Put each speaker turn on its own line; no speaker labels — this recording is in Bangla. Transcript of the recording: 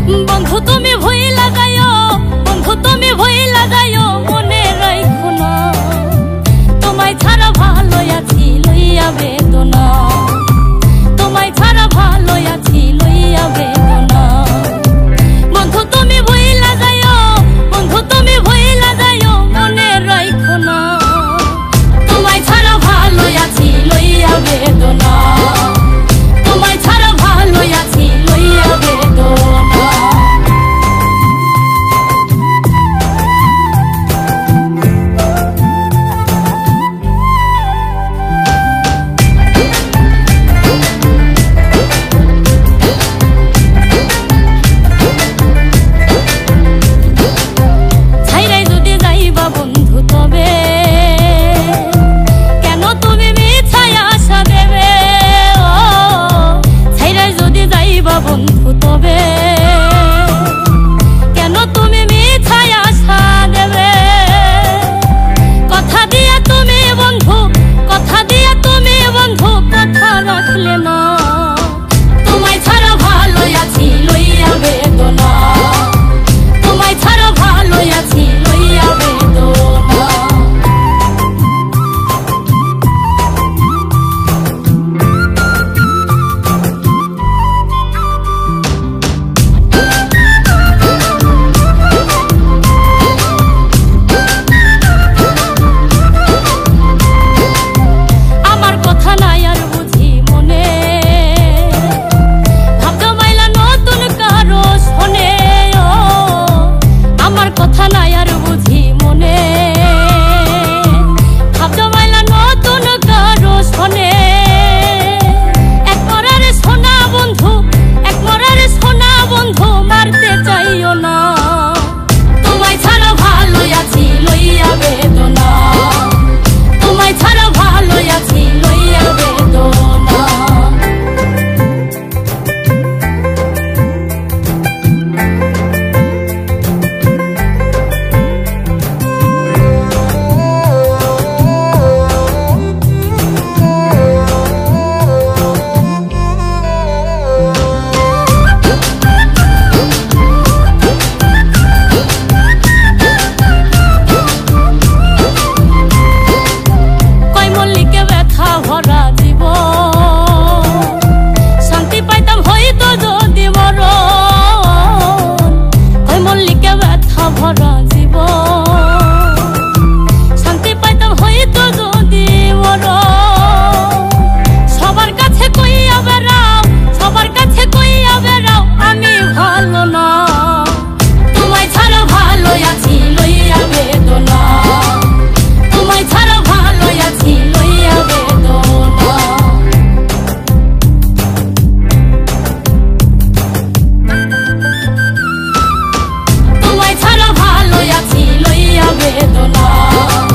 বন্ধু তুমি ভুই লাগাইও, বন্ধু তুমি ভুই লাগাইও, মনে রাখো না তোমায় ছাড়া ভালো আছি লইয়া বেদনা, তোমায় ছাড়া ভালো আছি লইয়া বেদনা। বন্ধু তুমি ভুই লাগাইও, বন্ধু তুমি ভুই লাগাইও, মনে রাখো না তোমায় ছাড়া ভালো আছি লইয়া বেদনা, তোমায় ছাড়া ভালো আছি লইয়া বেদনা। বন্ধু তবে কেন তুমি মিছায় আশা দেবে, কথা দিয়া তুমি বন্ধু, কথা দিয়া তুমি বন্ধু কথা রাখলে না, তোমায় ছাড়া ভালো আছি লইয়া বেদনা, তোমায় ছাড়া ভালো আছি লইয়া বেদনা। বেদনা।